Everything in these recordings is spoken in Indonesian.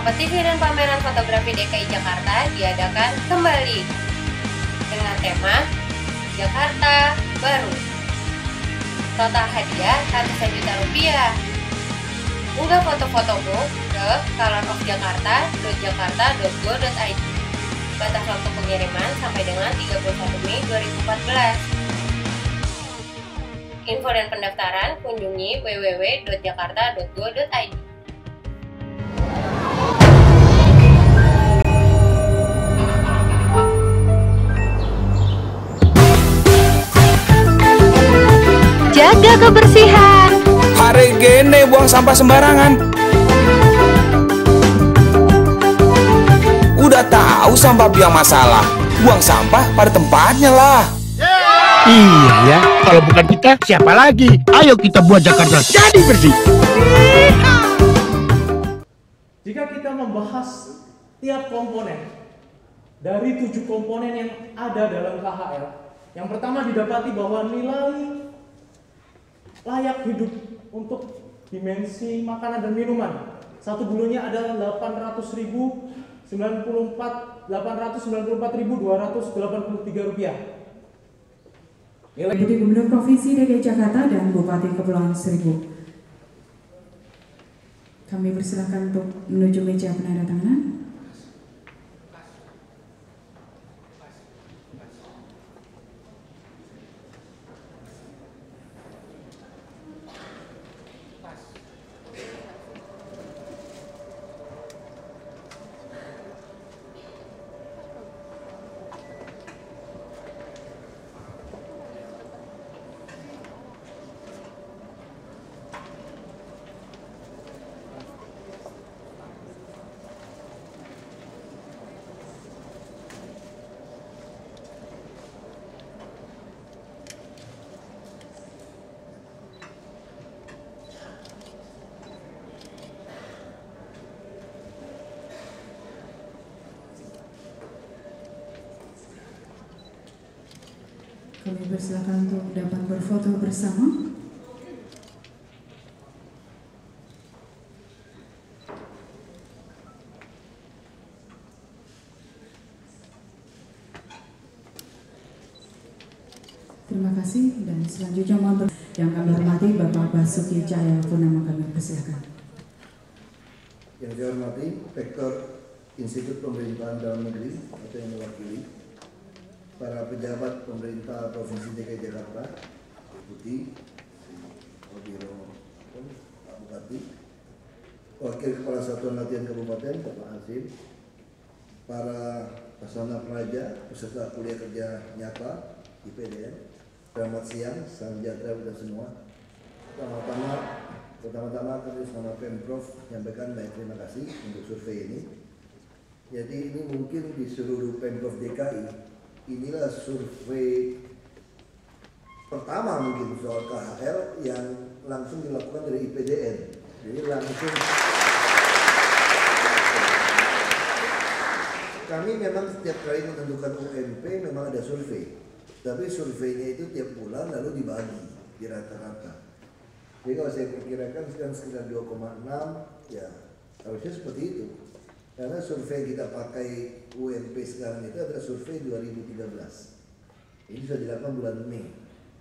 Kompetisi dan pameran fotografi DKI Jakarta diadakan kembali dengan tema Jakarta Baru. Total hadiah ratusan juta rupiah. Unggah foto-fotomu ke colorofjakarta.jakarta.go.id. Batas waktu pengiriman sampai dengan 31 Mei 2014. Info dan pendaftaran kunjungi www.jakarta.go.id. Jaga kebersihan. Hari gini buang sampah sembarangan. Udah tahu sampah biang masalah, buang sampah pada tempatnya lah. Iya ya, kalau bukan kita siapa lagi? Ayo kita buat Jakarta jadi bersih. Jika kita membahas tiap komponen dari 7 komponen yang ada dalam KHL, yang pertama didapati bahwa nilai layak hidup untuk dimensi makanan dan minuman satu bulannya adalah 894.283 rupiah. Deputi Gubernur Provinsi DKI Jakarta dan Bupati Kepulauan Seribu. Kami persilakan untuk menuju meja penandatanganan. Kami persilakan untuk dapat berfoto bersama. Terima kasih dan selanjutnya yang kami hormati Bapak Basuki Cahayapurnama, kami persilakan. Yang saya hormati Rektor Institut Pemerintahan Dalam Negeri atau yang mewakili para pejabat pemerintah Provinsi DKI Jakarta, Deputi, Biro, Pak Bupati, Wakil Kepala Satuan Latihan Kabupaten, Bapak Hasim, para peserta pelajar, peserta kuliah kerja nyata IPDN, selamat siang, salam sejahtera untuk semua. Pertama-tama kami sama Pemprov menyampaikan banyak terima kasih untuk survei ini. Jadi ini mungkin di seluruh Pemprov DKI inilah survei pertama mungkin soal KHL yang langsung dilakukan dari IPDN. Jadi langsung kami memang setiap kali menentukan UMP memang ada survei, tapi surveinya itu tiap bulan lalu dibagi di rata-rata. Jadi kalau saya perkirakan sekarang sekitar 2,6, ya harusnya seperti itu. Karena survei yang kita pakai UMP sekarang itu adalah survei 2013. Ini sudah dilakukan bulan Mei.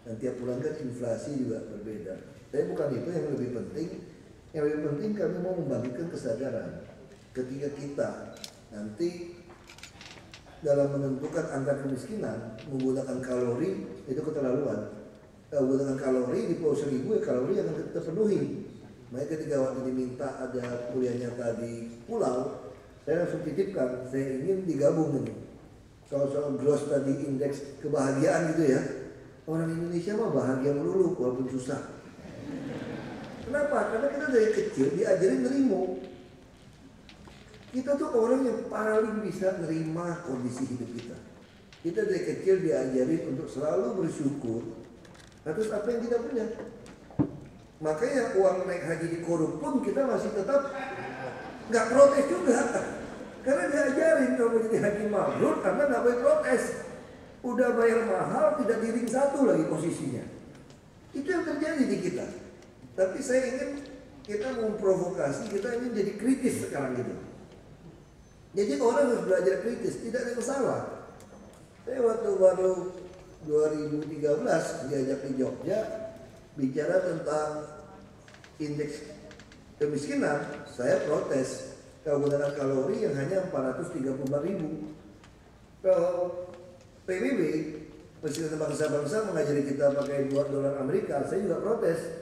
Dan tiap bulan kan inflasi juga berbeda. Tapi bukan itu yang lebih penting. Yang lebih penting kami mau membagikan kesadaran. Ketika kita nanti dalam menentukan angka kemiskinan menggunakan kalori itu keterlaluan. Menggunakan kalori di Pulau Seribu ya kalori yang akan kita penuhi. Makanya ketika waktu diminta ada kuliah nyata di pulau, saya langsung titipkan, saya ingin digabung ini. Soal gross tadi indeks kebahagiaan gitu ya. Orang Indonesia mah bahagia melulu walaupun susah. Kenapa? Karena kita dari kecil diajarin nerimo. Kita tuh orang yang paling bisa nerima kondisi hidup kita. Kita dari kecil diajarin untuk selalu bersyukur atas apa yang kita punya. Makanya uang naik haji dikorup pun kita masih tetap nggak protes juga. Karena diajarin kalau jadi haji mabrur karena nggak boleh protes. Udah bayar mahal tidak di ring satu lagi posisinya. Itu yang terjadi di kita. Tapi saya ingin kita memprovokasi, kita ingin jadi kritis sekarang gitu. Jadi orang harus belajar kritis, tidak ada yang salah. Saya waktu baru 2013 diajak di Jogja bicara tentang indeks kemiskinan, saya protes kegunaan kalori yang hanya 434.000. Kalau PBB, Presiden Bangsa-Bangsa mengajari kita pakai $2 Amerika, saya juga protes.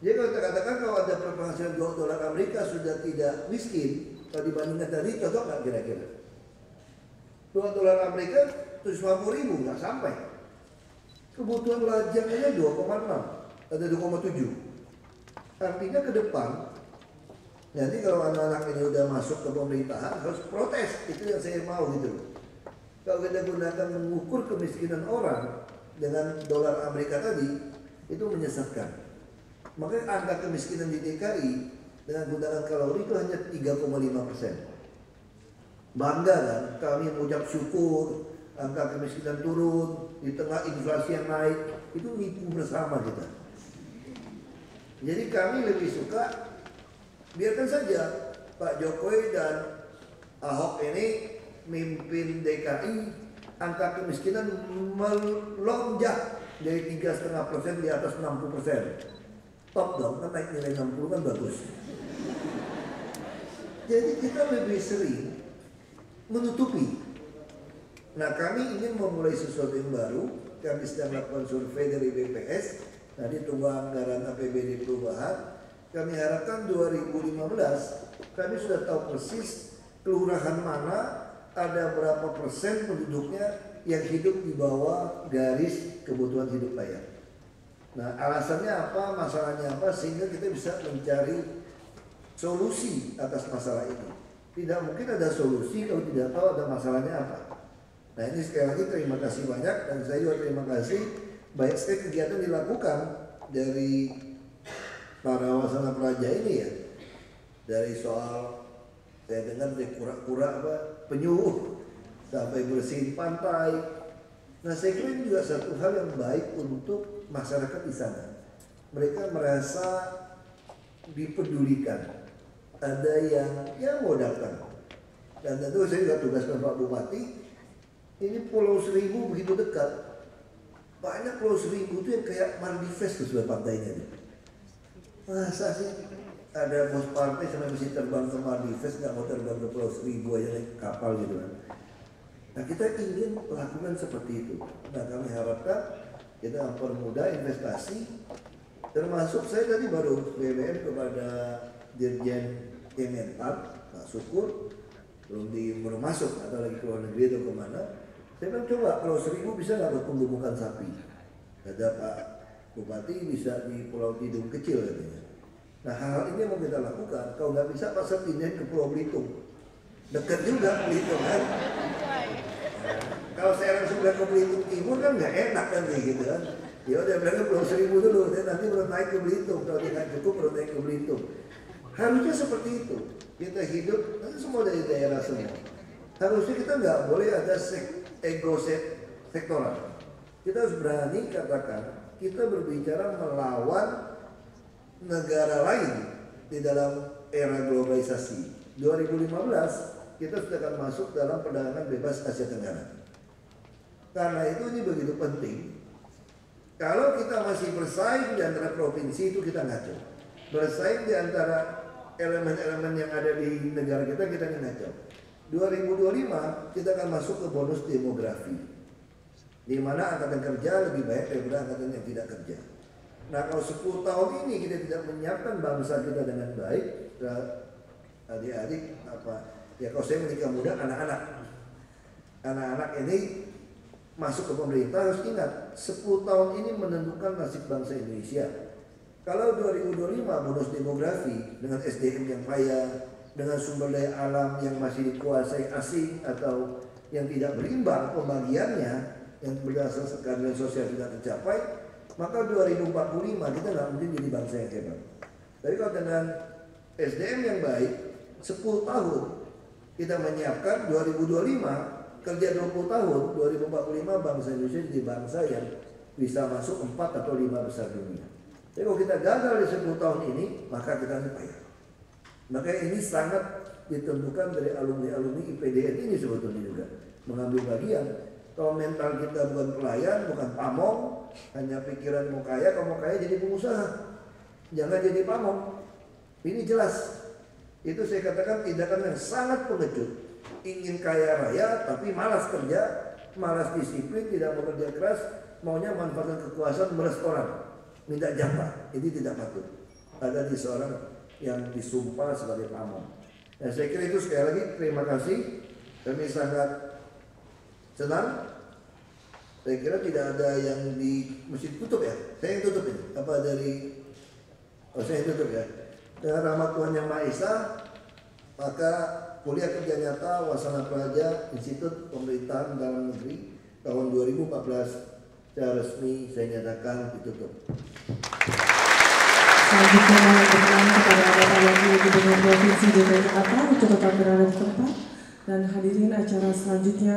Jadi kalau kita katakan kalau ada penghasilan $2 Amerika sudah tidak miskin, kalau dibandingkan tadi cocok nggak kira-kira? $2 Amerika 750.000 nggak sampai. Kebutuhan lajangnya 2,6, ada 2,7. Artinya ke depan, nanti kalau anak-anak ini udah masuk ke pemerintahan harus protes, itu yang saya mau gitu. Kalau kita gunakan mengukur kemiskinan orang dengan dolar Amerika tadi, itu menyesatkan. Makanya angka kemiskinan di DKI dengan gunakan kalori itu hanya 3,5%. Bangga kan, kami mengucap syukur, angka kemiskinan turun, di tengah inflasi yang naik, itu nipu bersama kita. Jadi kami lebih suka, biarkan saja Pak Jokowi dan Ahok ini mimpin DKI, angka kemiskinan melonjak dari 3,5% di atas 60%. Top dong, kan naik nilai 60 kan bagus. Jadi kita lebih sering menutupi. Nah, kami ingin memulai sesuatu yang baru. Kami sedang melakukan survei dari BPS. Tadi tunggu anggaran APBD perubahan. Kami harapkan 2015 kami sudah tahu persis kelurahan mana ada berapa persen penduduknya yang hidup di bawah garis kebutuhan hidup layak. Nah, alasannya apa, masalahnya apa, sehingga kita bisa mencari solusi atas masalah ini. Tidak mungkin ada solusi kalau tidak tahu ada masalahnya apa. Nah, ini sekali lagi terima kasih banyak, dan saya juga terima kasih banyak sekali kegiatan dilakukan dari para wasana praja ini ya. Dari soal saya dengar dari kura-kura penyu sampai bersihin pantai. Nah, saya kira ini juga satu hal yang baik untuk masyarakat di sana. Mereka merasa dipedulikan. Ada yang mau datang. Dan tentu saya juga tugaskan Pak Bupati. Ini Pulau Seribu begitu dekat. Banyak Pulau Seribu itu yang kayak Maldives tuh sebelah pantainya. Masa sih ada bos partai sampai mesti terbang ke Maldives, nggak mau terbang ke Pulau Seribu aja naik kapal gitu kan. Nah, kita ingin melakukan seperti itu. Nah, kami harapkan kita mempermudah investasi, termasuk saya tadi baru BBM kepada Dirjen Kementan, Pak Syukur, belum masuk atau lagi ke luar negeri atau kemana. Saya bilang coba Pulau Seribu bisa nggak bertumbuh sapi? Kata Pak Bupati bisa di Pulau Tidung kecil katanya. Nah, hal ini yang mau kita lakukan. Kalau nggak bisa pasal pindahin ke Pulau Belitung, dekat juga Belitung kan. Kalau saya langsung ke Belitung Timur kan nggak enak kan gitu kan. Ya udah bilang ke Pulau Seribu dulu, nanti baru naik ke Belitung. Kalau tidak cukup baru naik ke Belitung. Harusnya seperti itu. Kita hidup, nanti semua dari daerah semua. Harusnya kita nggak boleh ada ego sektoral. Kita harus berani katakan kita berbicara melawan negara lain di dalam era globalisasi. 2015 kita sudah akan masuk dalam perdagangan bebas Asia Tenggara. Karena itu ini begitu penting. Kalau kita masih bersaing di antara provinsi itu kita ngaco. Bersaing di antara elemen-elemen yang ada di negara kita ngaco. 2025 kita akan masuk ke bonus demografi, di mana angkatan kerja lebih baik daripada angkatan yang tidak kerja. Nah, kalau 10 tahun ini kita tidak menyiapkan bangsa kita dengan baik, adik-adik kalau saya menikah muda, anak-anak ini masuk ke pemerintah harus ingat 10 tahun ini menentukan nasib bangsa Indonesia. Kalau 2025 bonus demografi dengan SDM yang kaya, dengan sumber daya alam yang masih dikuasai asing atau yang tidak berimbang pembagiannya, yang berdasarkan keadilan sosial tidak tercapai, maka 2045 kita nggak mungkin jadi bangsa yang hebat. Tapi kalau dengan SDM yang baik, 10 tahun kita menyiapkan 2025 kerja 20 tahun, 2045 bangsa Indonesia jadi bangsa yang bisa masuk 4 atau 5 besar dunia. Jadi kalau kita gagal di 10 tahun ini, maka kita payah. Maka ini sangat ditentukan dari alumni-alumni IPDN ini sebetulnya juga mengambil bagian. Kalau mental kita bukan pelayan, bukan pamong, hanya pikiran mau kaya, kalau mau kaya jadi pengusaha, jangan jadi pamong. Ini jelas. Itu saya katakan tindakan yang sangat pengecut. Ingin kaya raya tapi malas kerja, malas disiplin, tidak bekerja keras, maunya manfaatkan kekuasaan meres orang, minta jatah. Ini tidak patut ada di seorang yang disumpah sebagai pamong. Nah, saya kira itu sekali lagi terima kasih. Kami sangat senang. Saya kira tidak ada yang mesti tutup ya. Saya yang tutup ini. Apa dari? Saya yang tutup ya. Dengan rahmat Tuhan Yang Maha Esa, maka kuliah kerja nyata Wasana Praja Institut Pemerintahan Dalam Negeri tahun 2014 secara resmi saya nyatakan ditutup. Selanjutnya berkenan kepada Bapak Wakil Gubernur Provinsi DKI Jakarta untuk tetap berada di tempat dan hadirin acara selanjutnya.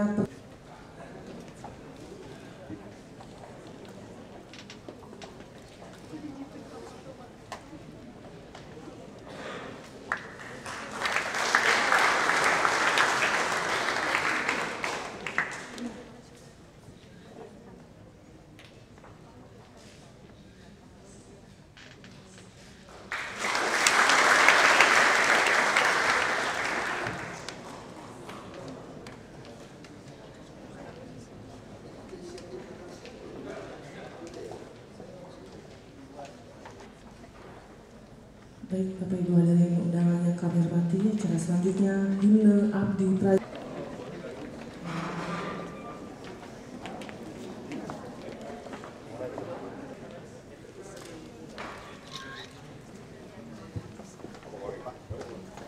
Baik, Bapak Ibu hadirin undangan yang kami hormati, acara selanjutnya himne Abdi Praja.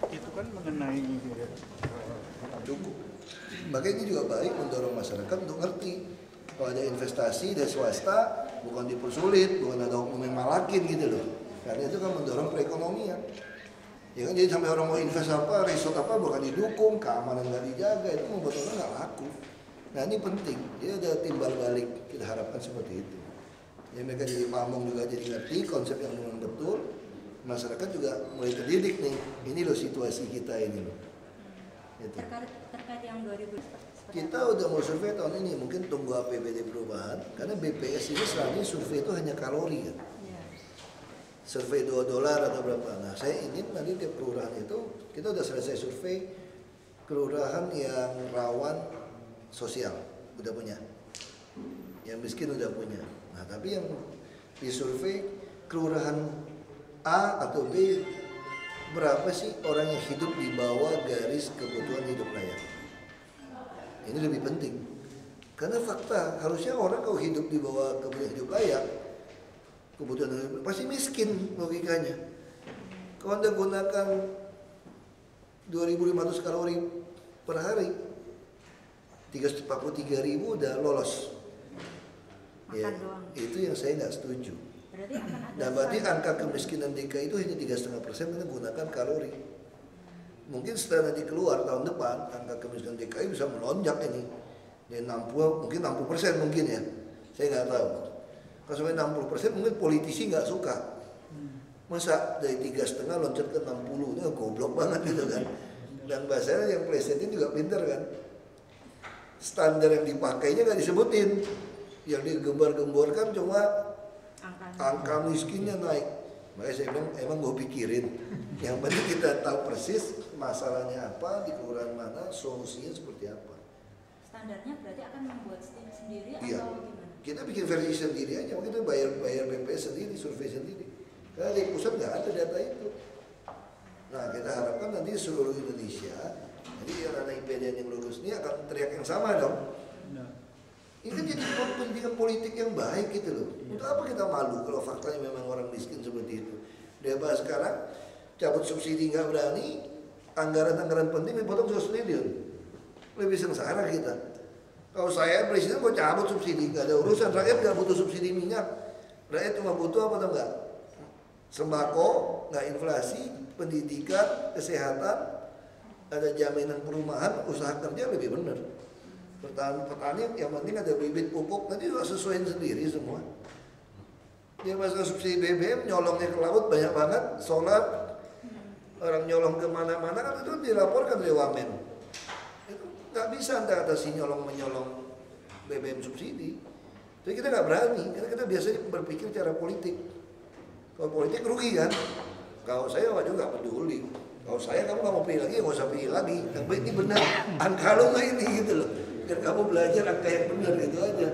Itu kan mengenai Cukup. Makanya ini juga baik mendorong masyarakat untuk ngerti kalau ada investasi dari swasta bukan dipersulit, bukan ada hukum yang malakin gitu loh. Karena itu kan mendorong perekonomian. Ya kan, jadi sampai orang mau invest apa, resort apa bukan didukung, keamanan nggak dijaga, itu membuat orang nggak laku. Nah ini penting, jadi ada timbal balik, kita harapkan seperti itu. Ya mereka jadi pamong juga jadi ngerti konsep yang memang betul, masyarakat juga mulai terdidik nih, ini loh situasi kita ini loh. Gitu. Terkait yang 2000 Kita udah mau survei tahun ini, mungkin tunggu APBD perubahan, karena BPS ini selama ini survei itu hanya kalori kan. Survei $2 atau berapa. Nah saya ingin nanti tiap kelurahan itu kita udah selesai survei kelurahan yang rawan sosial udah punya, yang miskin udah punya. Nah tapi yang disurvei kelurahan A atau B, berapa sih orang yang hidup di bawah garis kebutuhan hidup layak. Ini lebih penting karena fakta harusnya orang kalau hidup di bawah kebutuhan hidup layak, kebutuhan hidup pasti miskin logikanya. Kalau Anda gunakan 2.500 kalori per hari, 43.000 udah lolos. Ya, itu yang saya nggak setuju. Nah berarti angka kemiskinan DKI itu hanya 3,5% karena gunakan kalori. Mungkin setelah nanti keluar tahun depan angka kemiskinan DKI bisa melonjak ini. Dari 60 mungkin 60% mungkin ya. Saya nggak tahu. Kalau sampai 60% mungkin politisi nggak suka. Masa dari 3,5 loncat ke 60, itu goblok banget gitu kan. Dan bahasanya yang presetin juga pinter kan. Standar yang dipakainya nggak disebutin. Yang digembar-gemborkan cuma angka miskinnya naik. Makanya saya bilang emang gue pikirin. Yang penting kita tahu persis masalahnya apa, di kelurahan mana, solusinya seperti apa. Standarnya berarti akan membuat tim sendiri Iya. atau gimana? Kita bikin versi sendiri aja, waktu itu bayar BPS sendiri, survei sendiri. Karena di pusat nggak ada data itu. Nah kita harapkan nanti seluruh Indonesia, jadi anak IPDN yang lulus ini akan teriak yang sama dong. Ini kan jadi kepentingan politik yang baik gitu loh. Untuk apa kita malu kalau faktanya memang orang miskin seperti itu. Dia bahas sekarang cabut subsidi nggak berani, anggaran-anggaran penting dipotong 100 triliun. Lebih sengsara kita. Kalau saya presiden mau cabut subsidi, nggak ada urusan. Rakyat nggak butuh subsidi minyak. Rakyat cuma butuh apa atau enggak? Sembako, nggak inflasi, pendidikan, kesehatan, ada jaminan perumahan, usaha kerja lebih benar. Petani yang penting ada bibit pupuk, nanti juga sesuaiin sendiri semua. Dia masalah subsidi BBM nyolongnya ke laut banyak banget, solar Orang nyolong kemana-mana kan itu dilaporkan oleh Wamen. Itu nggak bisa Anda atasi menyolong BBM subsidi. Jadi kita nggak berani, karena kita biasanya berpikir cara politik. Kalau politik rugi kan? Kalau saya juga nggak peduli. Kalau saya kamu nggak mau pilih lagi, nggak usah pilih lagi. Yang ini benar, angka lo nggak ini gitu loh. Biar kamu belajar angka yang benar gitu aja.